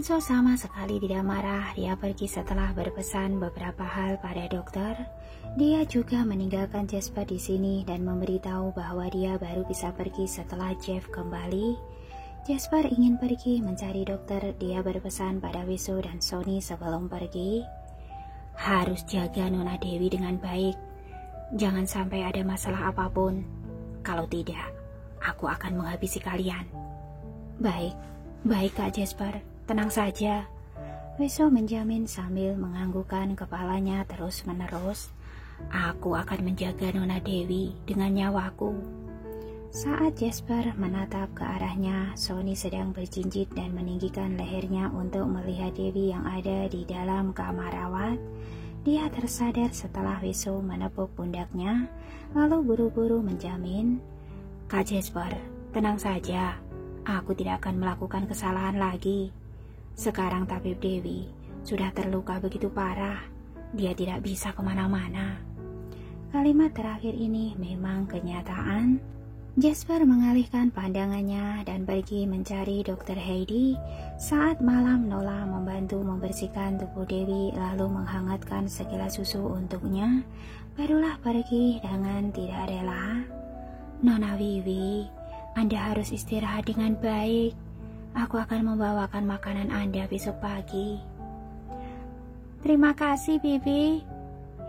Renzo sama sekali tidak marah. Dia pergi setelah berpesan beberapa hal pada dokter. Dia juga meninggalkan Jasper di sini dan memberitahu bahwa dia baru bisa pergi setelah Jeff kembali. Jasper ingin pergi mencari dokter. Dia berpesan pada Wiso dan Sony sebelum pergi. Harus jaga Nona Dewi dengan baik. Jangan sampai ada masalah apapun. Kalau tidak, aku akan menghabisi kalian. Baik Kak Jasper. Tenang saja, Wiso menjamin sambil menganggukkan kepalanya terus-menerus. Aku akan menjaga Nona Dewi dengan nyawaku. Saat Jasper menatap ke arahnya, Sony sedang berjinjit dan meninggikan lehernya untuk melihat Dewi yang ada di dalam kamar rawat. Dia tersadar setelah Wiso menepuk pundaknya, lalu buru-buru menjamin, Kak Jasper, tenang saja, aku tidak akan melakukan kesalahan lagi. Sekarang tabib Dewi sudah terluka begitu parah, dia tidak bisa kemana-mana. Kalimat terakhir ini memang kenyataan. Jasper mengalihkan pandangannya dan pergi mencari Dr. Heidi. Saat malam, Nola membantu membersihkan tubuh Dewi lalu menghangatkan segelas susu untuknya. Barulah pergi dengan tidak rela. Nona Wiwi, Anda harus istirahat dengan baik. Aku akan membawakan makanan Anda besok pagi. Terima kasih, Bibi.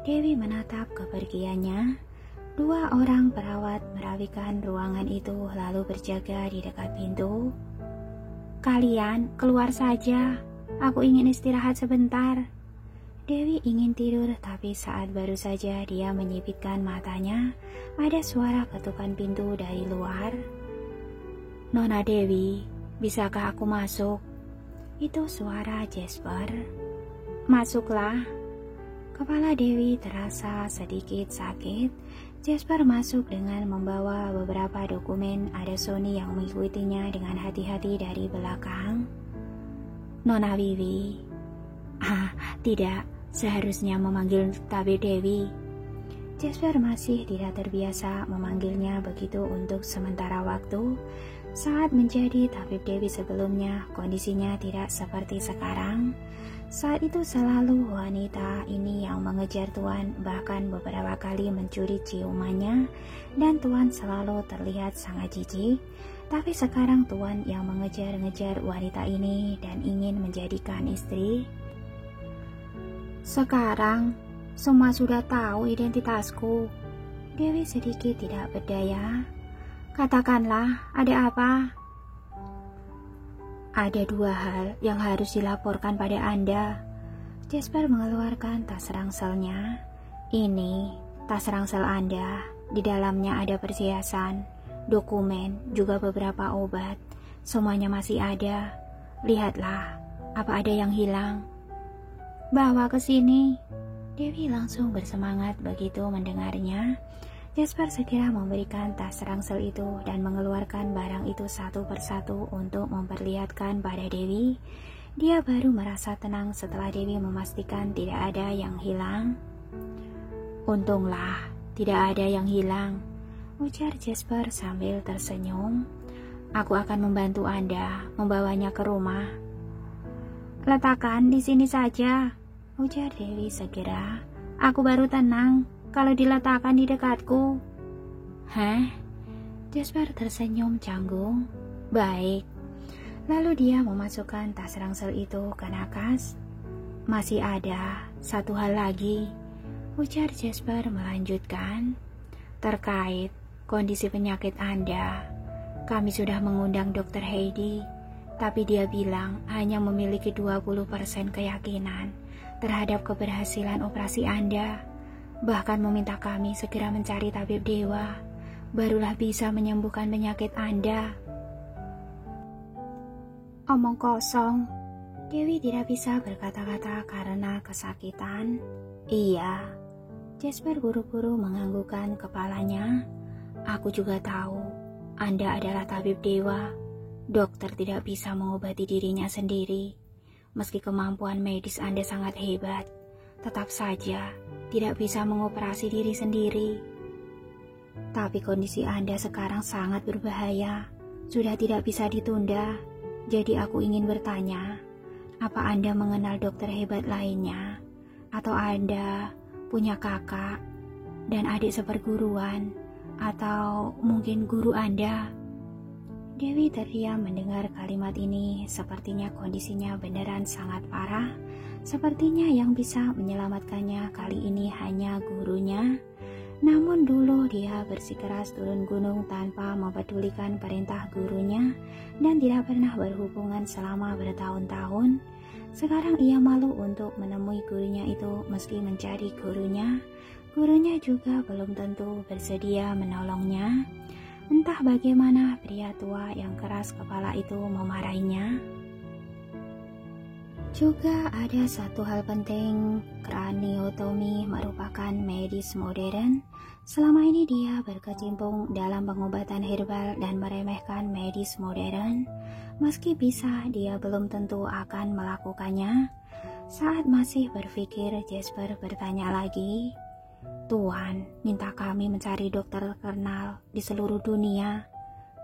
Dewi menatap kepergiannya. Dua orang perawat merapikan ruangan itu lalu berjaga di dekat pintu. Kalian keluar saja. Aku ingin istirahat sebentar. Dewi ingin tidur, tapi saat baru saja dia menyipitkan matanya, ada suara ketukan pintu dari luar. Nona Dewi, bisakah aku masuk? Itu suara Jasper. Masuklah. Kepala Dewi terasa sedikit sakit. Jasper masuk dengan membawa beberapa dokumen. Ada Sony yang mengikutinya dengan hati-hati dari belakang. Nona Wiwi. Tidak, seharusnya memanggil tabib Dewi. Jasper masih tidak terbiasa memanggilnya begitu untuk sementara waktu. Saat menjadi tabib Dewi sebelumnya, kondisinya tidak seperti sekarang. Saat itu selalu wanita ini yang mengejar Tuan, bahkan beberapa kali mencuri ciumannya, dan Tuan selalu terlihat sangat jijik. Tapi sekarang Tuan yang mengejar-ngejar wanita ini dan ingin menjadikan istri. Sekarang, semua sudah tahu identitasku. Dewi sedikit tidak berdaya. Katakanlah, ada apa? Ada dua hal yang harus dilaporkan pada Anda. Jasper mengeluarkan tas rangselnya. Ini tas rangsel Anda. Di dalamnya ada perhiasan, dokumen, juga beberapa obat. Semuanya masih ada. Lihatlah, apa ada yang hilang? Bawa ke sini. Dewi langsung bersemangat begitu mendengarnya. Jasper segera memberikan tas rangsel itu dan mengeluarkan barang itu satu persatu untuk memperlihatkan pada Dewi. Dia baru merasa tenang setelah Dewi memastikan tidak ada yang hilang. Untunglah, tidak ada yang hilang, ujar Jasper sambil tersenyum. Aku akan membantu Anda membawanya ke rumah. Letakkan di sini saja, ujar Dewi segera. Aku baru tenang kalau diletakkan di dekatku. Hah? Jasper tersenyum canggung. Baik. Lalu dia memasukkan tas rangsel itu ke nakas. Masih ada satu hal lagi, ujar Jasper melanjutkan. Terkait kondisi penyakit Anda, kami sudah mengundang Dr. Heidi, tapi dia bilang hanya memiliki 20% keyakinan terhadap keberhasilan operasi Anda. Bahkan meminta kami segera mencari tabib dewa, barulah bisa menyembuhkan penyakit Anda. Omong kosong. Dewi tidak bisa berkata-kata karena kesakitan. Iya. Jasper buru-buru menganggukkan kepalanya. Aku juga tahu, Anda adalah tabib dewa. Dokter tidak bisa mengobati dirinya sendiri. Meski kemampuan medis Anda sangat hebat, tetap saja tidak bisa mengoperasi diri sendiri. Tapi kondisi Anda sekarang sangat berbahaya, sudah tidak bisa ditunda. Jadi aku ingin bertanya, Apa Anda mengenal dokter hebat lainnya? Atau Anda punya kakak dan adik seperguruan? Atau mungkin guru Anda? Dewi terdiam mendengar kalimat ini. Sepertinya kondisinya beneran sangat parah. Sepertinya yang bisa menyelamatkannya kali ini hanya gurunya. Namun dulu dia bersikeras turun gunung tanpa mempedulikan perintah gurunya dan tidak pernah berhubungan selama bertahun-tahun. Sekarang ia malu untuk menemui gurunya itu meski mencari gurunya. Gurunya juga belum tentu bersedia menolongnya. Entah bagaimana pria tua yang keras kepala itu memarahinya. Juga ada satu hal penting, kraniotomi merupakan medis modern. Selama ini dia berkecimpung dalam pengobatan herbal dan meremehkan medis modern. Meski bisa, dia belum tentu akan melakukannya. Saat masih berpikir, Jasper bertanya lagi, "Tuan, minta kami mencari dokter terkenal di seluruh dunia.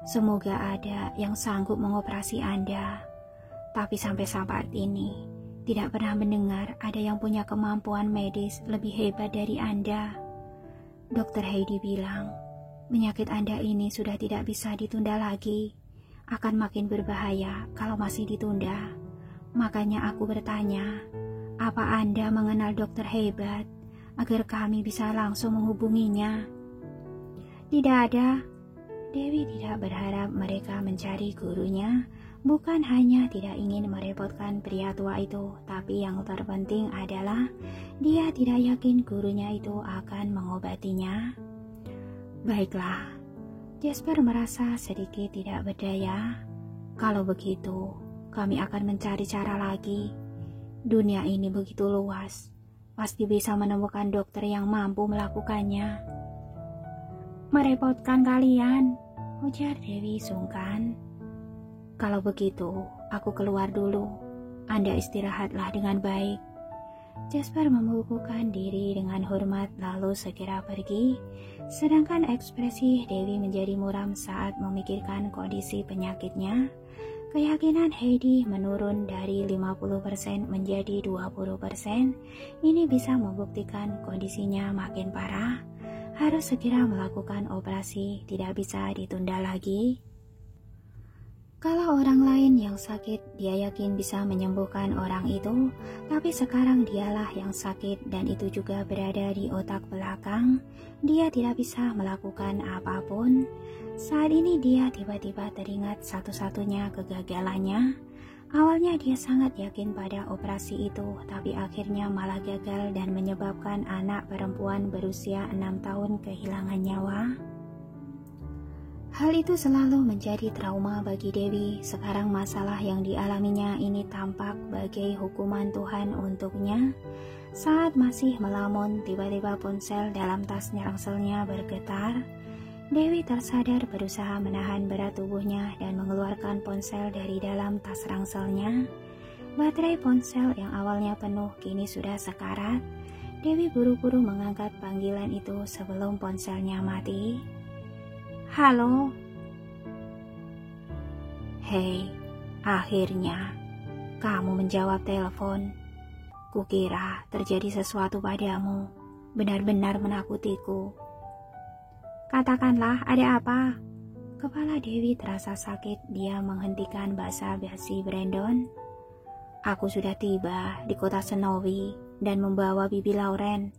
Semoga ada yang sanggup mengoperasi Anda. Tapi sampai saat ini, tidak pernah mendengar ada yang punya kemampuan medis lebih hebat dari Anda." Dokter Heidi bilang, "Penyakit Anda ini sudah tidak bisa ditunda lagi. Akan makin berbahaya kalau masih ditunda. Makanya aku bertanya, apa Anda mengenal dokter hebat agar kami bisa langsung menghubunginya?" Tidak ada. Dewi tidak berharap mereka mencari gurunya. Bukan hanya tidak ingin merepotkan pria tua itu, tapi yang terpenting adalah dia tidak yakin gurunya itu akan mengobatinya. Baiklah, Jasper merasa sedikit tidak berdaya. Kalau begitu, kami akan mencari cara lagi. Dunia ini begitu luas, pasti bisa menemukan dokter yang mampu melakukannya. Merepotkan kalian, ujar Dewi sungkan. Kalau begitu, aku keluar dulu. Anda istirahatlah dengan baik. Jasper membukukan diri dengan hormat lalu segera pergi. Sedangkan ekspresi Dewi menjadi muram saat memikirkan kondisi penyakitnya. Keyakinan Heidi menurun dari 50% menjadi 20%. Ini bisa membuktikan kondisinya makin parah. Harus segera melakukan operasi, tidak bisa ditunda lagi. Kalau orang lain yang sakit, dia yakin bisa menyembuhkan orang itu, tapi sekarang dialah yang sakit dan itu juga berada di otak belakang. Dia tidak bisa melakukan apapun. Saat ini dia tiba-tiba teringat satu-satunya kegagalannya. Awalnya dia sangat yakin pada operasi itu, tapi akhirnya malah gagal dan menyebabkan anak perempuan berusia 6 tahun kehilangan nyawa. Hal itu selalu menjadi trauma bagi Dewi. Sekarang masalah yang dialaminya ini tampak sebagai hukuman Tuhan untuknya. Saat masih melamun, tiba-tiba ponsel dalam tas rangselnya bergetar. Dewi tersadar berusaha menahan berat tubuhnya dan mengeluarkan ponsel dari dalam tas rangselnya. Baterai ponsel yang awalnya penuh kini sudah sekarat. Dewi buru-buru mengangkat panggilan itu sebelum ponselnya mati. Halo. Hei, akhirnya kamu menjawab telepon. Kukira terjadi sesuatu padamu. Benar-benar menakutiku. Katakanlah, ada apa? Kepala Dewi terasa sakit. Dia menghentikan basa-basi Brandon. Aku sudah tiba di kota Snowy dan membawa Bibi Lauren.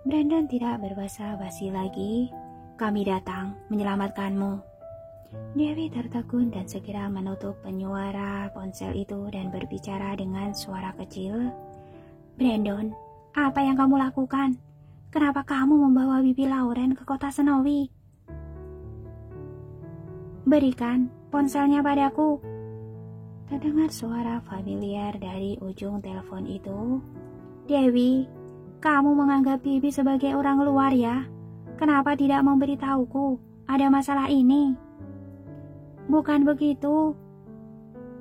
Brandon tidak berbasa-basi lagi. Kami datang menyelamatkanmu. Dewi tertegun dan segera menutup penyuara ponsel itu dan berbicara dengan suara kecil. Brandon, apa yang kamu lakukan? Kenapa kamu membawa Bibi Lauren ke kota Snowy? Berikan ponselnya padaku. Terdengar suara familiar dari ujung telepon itu. Dewi, kamu menganggap Bibi sebagai orang luar ya? Kenapa tidak memberitahuku ada masalah ini? Bukan begitu.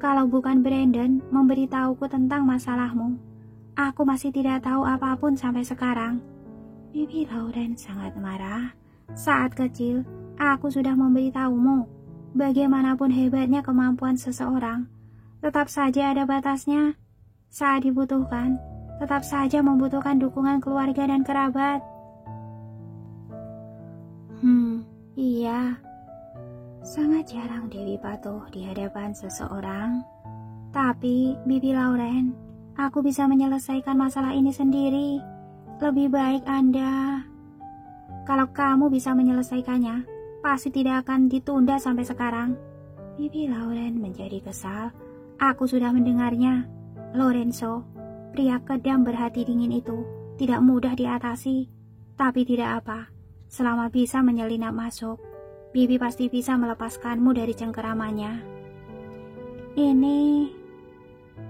Kalau bukan Brandon memberitahuku tentang masalahmu, aku masih tidak tahu apapun sampai sekarang. Bibi Lauren sangat marah. Saat kecil, aku sudah memberitahumu. Bagaimanapun hebatnya kemampuan seseorang, tetap saja ada batasnya. Saat dibutuhkan, tetap saja membutuhkan dukungan keluarga dan kerabat. Iya. Sangat jarang Dewi patuh di hadapan seseorang. Tapi, Bibi Lauren, aku bisa menyelesaikan masalah ini sendiri. Lebih baik Anda. Kalau kamu bisa menyelesaikannya, pasti tidak akan ditunda sampai sekarang. Bibi Lauren menjadi kesal. Aku sudah mendengarnya. Lorenzo, pria kejam berhati dingin itu, tidak mudah diatasi. Tapi tidak apa. Selama bisa menyelinap masuk, Bibi pasti bisa melepaskanmu dari cengkeramannya.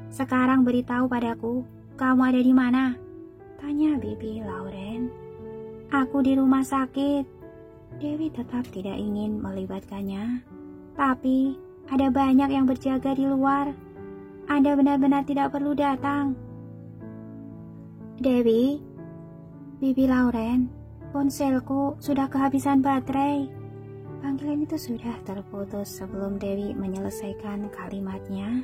Sekarang beritahu padaku, kamu ada di mana? Tanya Bibi Lauren. Aku di rumah sakit. Dewi tetap tidak ingin melibatkannya. Tapi, ada banyak yang berjaga di luar. Anda benar-benar tidak perlu datang. Dewi, Bibi Lauren, ponselku sudah kehabisan baterai. Panggilan itu sudah terputus sebelum Dewi menyelesaikan kalimatnya.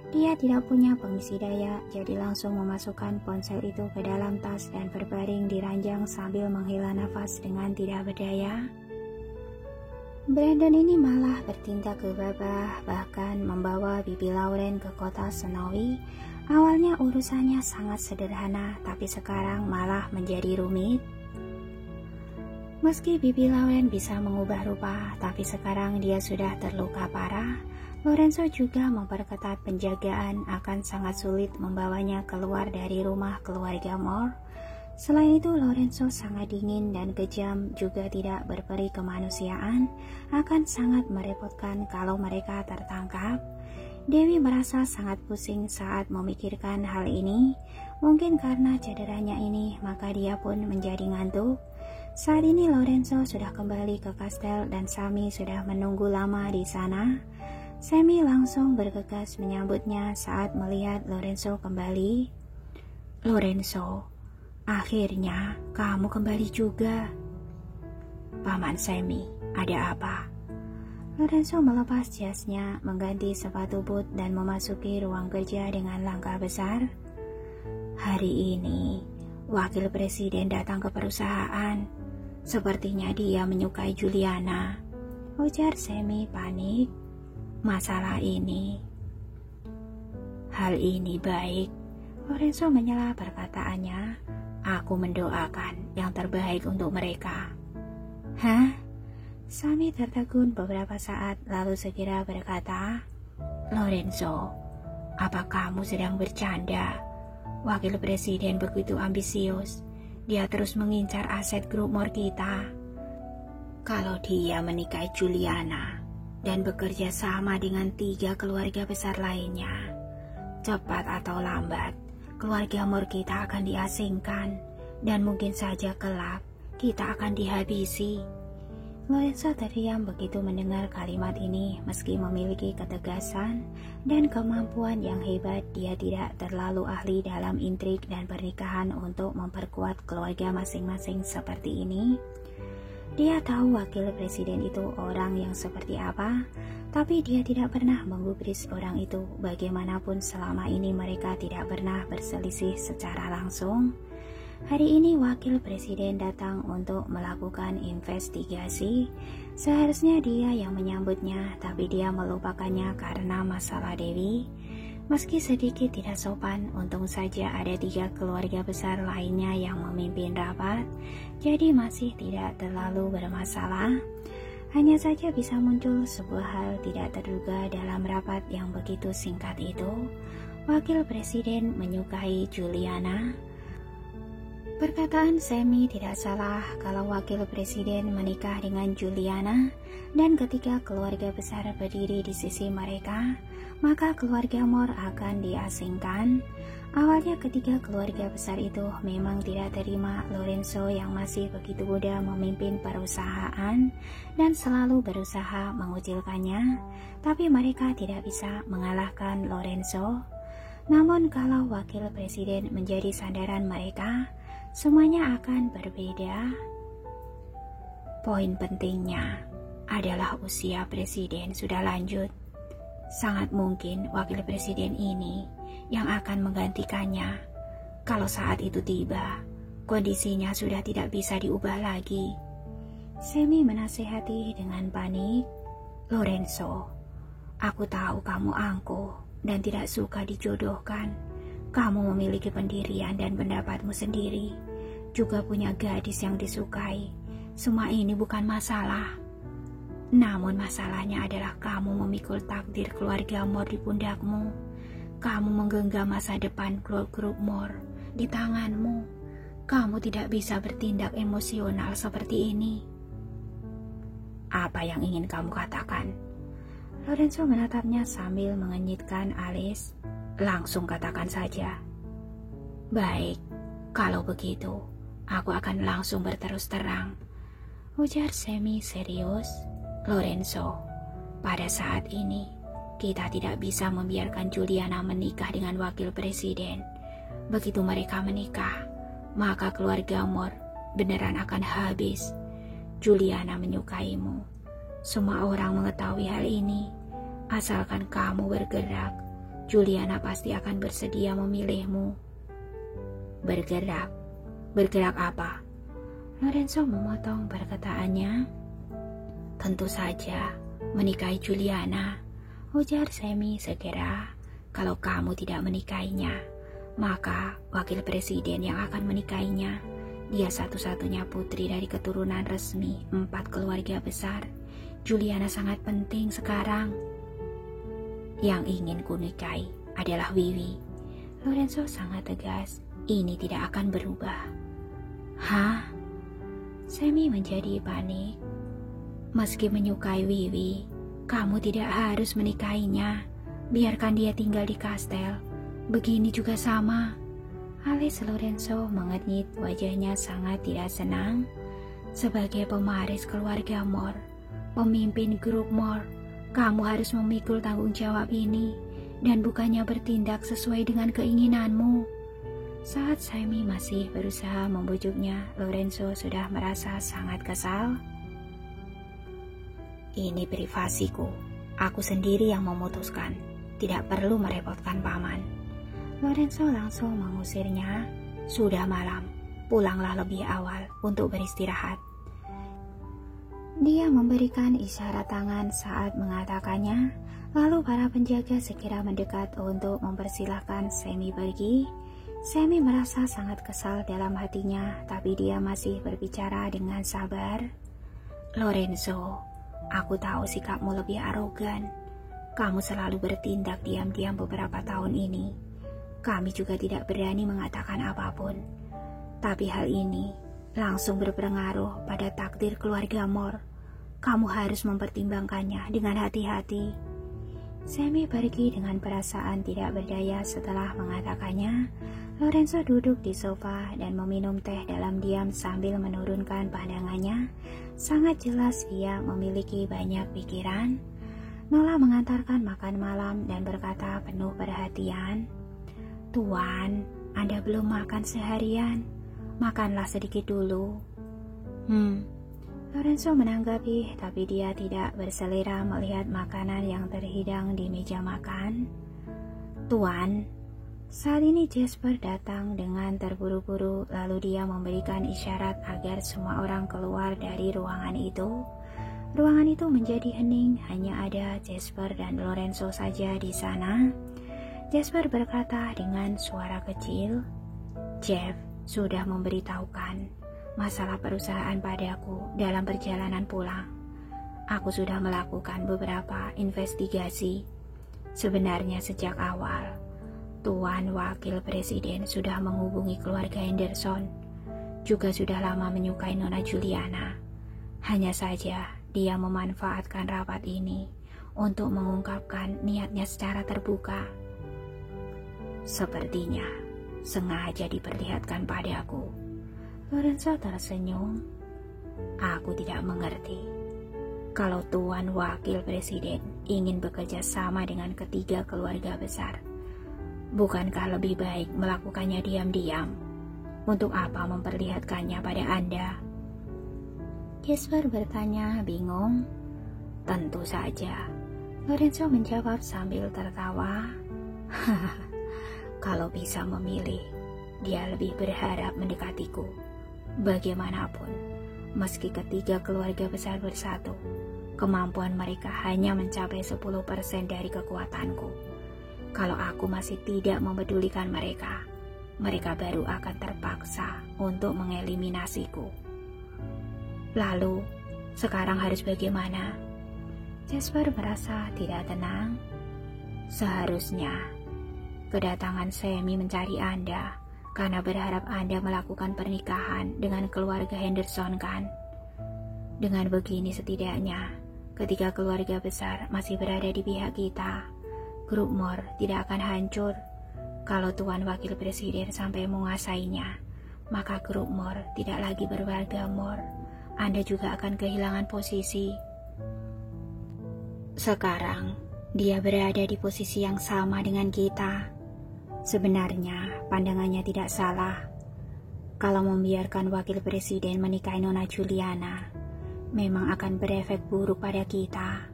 Dia tidak punya pengisi daya, jadi langsung memasukkan ponsel itu ke dalam tas dan berbaring di ranjang sambil menghela nafas dengan tidak berdaya. Brandon ini malah bertindak gegabah, bahkan membawa Bibi Lauren ke kota Snowy. Awalnya urusannya sangat sederhana, tapi sekarang malah menjadi rumit. Meski Bibi Lauren bisa mengubah rupa, tapi sekarang dia sudah terluka parah. Lorenzo juga memperketat penjagaan, akan sangat sulit membawanya keluar dari rumah keluarga Moore. Selain itu, Lorenzo sangat dingin dan kejam, juga tidak berperi kemanusiaan, akan sangat merepotkan kalau mereka tertangkap. Dewi merasa sangat pusing saat memikirkan hal ini. Mungkin karena cederanya ini, maka dia pun menjadi ngantuk. Saat ini Lorenzo sudah kembali ke kastel dan Sammy sudah menunggu lama di sana. Sammy langsung bergegas menyambutnya saat melihat Lorenzo kembali. Lorenzo, akhirnya kamu kembali juga. Paman Sammy, ada apa? Lorenzo melepas jasnya, mengganti sepatu boot dan memasuki ruang kerja dengan langkah besar. Hari ini, wakil presiden datang ke perusahaan. Sepertinya dia menyukai Juliana, ujar Sammy panik. Hal ini baik. Lorenzo menyela perkataannya. Aku mendoakan yang terbaik untuk mereka. Hah? Sammy tertegun beberapa saat lalu segera berkata, Lorenzo, apa kamu sedang bercanda? Wakil presiden begitu ambisius. Dia terus mengincar aset grup Moore kita. Kalau dia menikahi Juliana dan bekerja sama dengan 3 keluarga besar lainnya, cepat atau lambat, keluarga Moore kita akan diasingkan dan mungkin saja kelak kita akan dihabisi. Lorenzo terdiam begitu mendengar kalimat ini. Meski memiliki ketegasan dan kemampuan yang hebat, dia tidak terlalu ahli dalam intrik dan pernikahan untuk memperkuat keluarga masing-masing seperti ini. Dia tahu wakil presiden itu orang yang seperti apa, tapi dia tidak pernah menggubris orang itu. Bagaimanapun selama ini mereka tidak pernah berselisih secara langsung. Hari ini wakil presiden datang untuk melakukan investigasi. Seharusnya dia yang menyambutnya, tapi dia melupakannya karena masalah Dewi. Meski sedikit tidak sopan, untung saja ada 3 keluarga besar lainnya yang memimpin rapat, jadi masih tidak terlalu bermasalah. Hanya saja bisa muncul sebuah hal tidak terduga dalam rapat yang begitu singkat itu. Wakil presiden menyukai Juliana. Perkataan Sammy tidak salah kalau wakil presiden menikah dengan Juliana, dan ketika keluarga besar berdiri di sisi mereka, maka keluarga Moore akan diasingkan. Awalnya ketiga keluarga besar itu memang tidak terima Lorenzo yang masih begitu muda memimpin perusahaan dan selalu berusaha mengucilkannya, tapi mereka tidak bisa mengalahkan Lorenzo. Namun kalau wakil presiden menjadi sandaran mereka, semuanya akan berbeda. Poin pentingnya adalah usia presiden sudah lanjut. Sangat mungkin wakil presiden ini yang akan menggantikannya. Kalau saat itu tiba, kondisinya sudah tidak bisa diubah lagi. Sammy menasihati dengan panik. Lorenzo, aku tahu kamu angkuh dan tidak suka dijodohkan. Kamu memiliki pendirian dan pendapatmu sendiri. Juga punya gadis yang disukai. Semua ini bukan masalah. Namun masalahnya adalah kamu memikul takdir keluarga Moore di pundakmu. Kamu menggenggam masa depan grup Moore di tanganmu. Kamu tidak bisa bertindak emosional seperti ini. Apa yang ingin kamu katakan? Lorenzo menatapnya sambil mengenyitkan alis. Langsung katakan saja. Baik, kalau begitu, aku akan langsung berterus terang, ujar Sammy serius. Lorenzo, pada saat ini, kita tidak bisa membiarkan Juliana menikah dengan wakil presiden. Begitu mereka menikah, maka keluarga Moore beneran akan habis. Juliana menyukaimu. Semua orang mengetahui hal ini. Asalkan kamu bergerak, Juliana pasti akan bersedia memilihmu. Bergerak? Bergerak apa? Lorenzo memotong perkataannya. Tentu saja, menikahi Juliana, ujar Sammy segera. Kalau kamu tidak menikahinya, maka wakil presiden yang akan menikahinya. Dia satu-satunya putri dari keturunan resmi 4 keluarga besar. Juliana sangat penting sekarang. Yang ingin kunikahi adalah Wiwi. Lorenzo sangat tegas. Ini tidak akan berubah. Hah? Sammy menjadi panik. Meski menyukai Wiwi, kamu tidak harus menikahinya. Biarkan dia tinggal di kastel. Begini juga sama. Alis Lorenzo mengenyit, wajahnya sangat tidak senang. Sebagai pemaris keluarga Moore, pemimpin grup Moore, kamu harus memikul tanggung jawab ini dan bukannya bertindak sesuai dengan keinginanmu. Saat Sammy masih berusaha membujuknya, Lorenzo sudah merasa sangat kesal. Ini privasiku. Aku sendiri yang memutuskan. Tidak perlu merepotkan paman. Lorenzo langsung mengusirnya. Sudah malam. Pulanglah lebih awal untuk beristirahat. Dia memberikan isyarat tangan saat mengatakannya. Lalu para penjaga segera mendekat untuk mempersilahkan Sammy pergi. Sammy merasa sangat kesal dalam hatinya, tapi dia masih berbicara dengan sabar. Lorenzo, aku tahu sikapmu lebih arogan. Kamu selalu bertindak diam-diam beberapa tahun ini. Kami juga tidak berani mengatakan apapun. Tapi hal ini langsung berpengaruh pada takdir keluarga Moore. Kamu harus mempertimbangkannya dengan hati-hati. Sammy pergi dengan perasaan tidak berdaya setelah mengatakannya. Lorenzo duduk di sofa dan meminum teh dalam diam sambil menurunkan pandangannya. Sangat jelas dia memiliki banyak pikiran. Nola mengantarkan makan malam dan berkata penuh perhatian, "Tuan, Anda belum makan seharian. Makanlah sedikit dulu." Lorenzo menanggapi, tapi dia tidak berselera melihat makanan yang terhidang di meja makan. "Tuan," saat ini Jasper datang dengan terburu-buru, lalu dia memberikan isyarat agar semua orang keluar dari ruangan itu. Ruangan itu menjadi hening, hanya ada Jasper dan Lorenzo saja di sana. Jasper berkata dengan suara kecil, "Jeff sudah memberitahukan masalah perusahaan padaku dalam perjalanan pulang. Aku sudah melakukan beberapa investigasi. Sebenarnya sejak awal, Tuan Wakil Presiden sudah menghubungi keluarga Henderson, juga sudah lama menyukai Nona Juliana. Hanya saja dia memanfaatkan rapat ini untuk mengungkapkan niatnya secara terbuka. Sepertinya sengaja diperlihatkan padaku." Lorenzo tersenyum. "Aku tidak mengerti. Kalau Tuan Wakil Presiden ingin bekerja sama dengan ketiga keluarga besar, bukankah lebih baik melakukannya diam-diam? Untuk apa memperlihatkannya pada Anda?" Jasper bertanya bingung. "Tentu saja," Lorenzo menjawab sambil tertawa. Kalau bisa memilih, dia lebih berharap mendekatiku. Bagaimanapun, meski ketiga keluarga besar bersatu, kemampuan mereka hanya mencapai 10% dari kekuatanku. Kalau aku masih tidak memedulikan mereka, mereka baru akan terpaksa untuk mengeliminasiku. Lalu, sekarang harus bagaimana? Jasper merasa tidak tenang. Seharusnya, kedatangan Semi mencari Anda karena berharap Anda melakukan pernikahan dengan keluarga Henderson, kan? Dengan begini setidaknya, ketika keluarga besar masih berada di pihak kita, grup Moore tidak akan hancur. Kalau Tuan Wakil Presiden sampai menguasainya, maka grup Moore tidak lagi berwarga Moore. Anda juga akan kehilangan posisi. Sekarang, dia berada di posisi yang sama dengan kita. Sebenarnya, pandangannya tidak salah. Kalau membiarkan Wakil Presiden menikahi Nona Juliana, memang akan berefek buruk pada kita.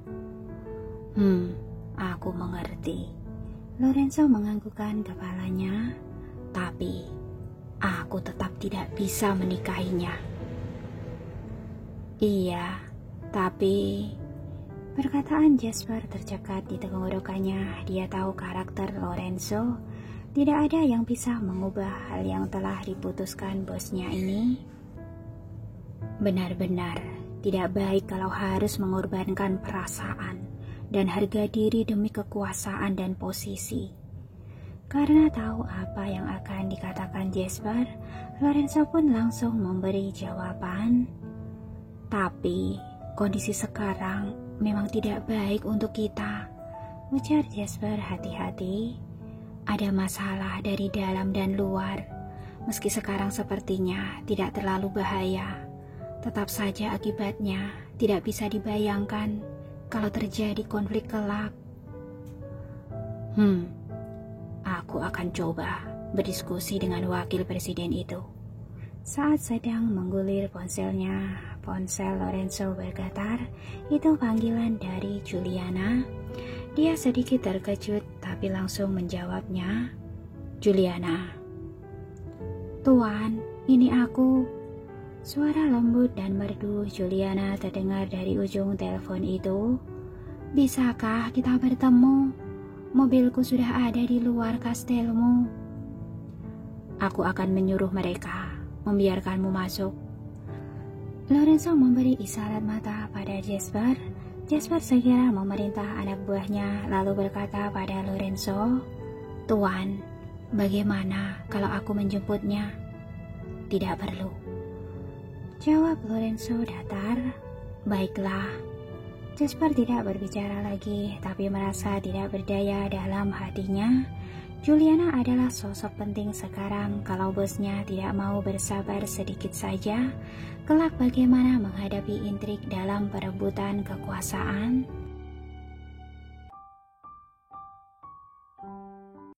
Aku mengerti. Lorenzo menganggukkan kepalanya, tapi aku tetap tidak bisa menikahinya. Iya, tapi perkataan Jasper tercekat di tenggorokannya. Dia tahu karakter Lorenzo. Tidak ada yang bisa mengubah hal yang telah diputuskan bosnya ini. Benar-benar tidak baik kalau harus mengorbankan perasaan dan harga diri demi kekuasaan dan posisi. Karena tahu apa yang akan dikatakan Jasper, Lorenzo pun langsung memberi jawaban. Tapi, kondisi sekarang memang tidak baik untuk kita, ujar Jasper hati-hati. Ada masalah dari dalam dan luar. Meski sekarang sepertinya tidak terlalu bahaya, tetap saja akibatnya tidak bisa dibayangkan kalau terjadi konflik kelak. Aku akan coba berdiskusi dengan wakil presiden itu. Saat sedang menggulir ponselnya, ponsel Lorenzo bergetar. Itu panggilan dari Juliana. Dia sedikit terkejut tapi langsung menjawabnya. Juliana. Tuan, ini aku. Suara lembut dan merdu Juliana terdengar dari ujung telepon itu. Bisakah kita bertemu? Mobilku sudah ada di luar kastelmu. Aku akan menyuruh mereka membiarkanmu masuk. Lorenzo memberi isyarat mata pada Jasper. Jasper segera memerintah anak buahnya lalu berkata pada Lorenzo, Tuan, bagaimana kalau aku menjemputnya? Tidak perlu. Jawab Lorenzo datar. Baiklah. Jasper tidak berbicara lagi, tapi merasa tidak berdaya dalam hatinya. Juliana adalah sosok penting sekarang. Kalau bosnya tidak mau bersabar sedikit saja, kelak bagaimana menghadapi intrik dalam perebutan kekuasaan?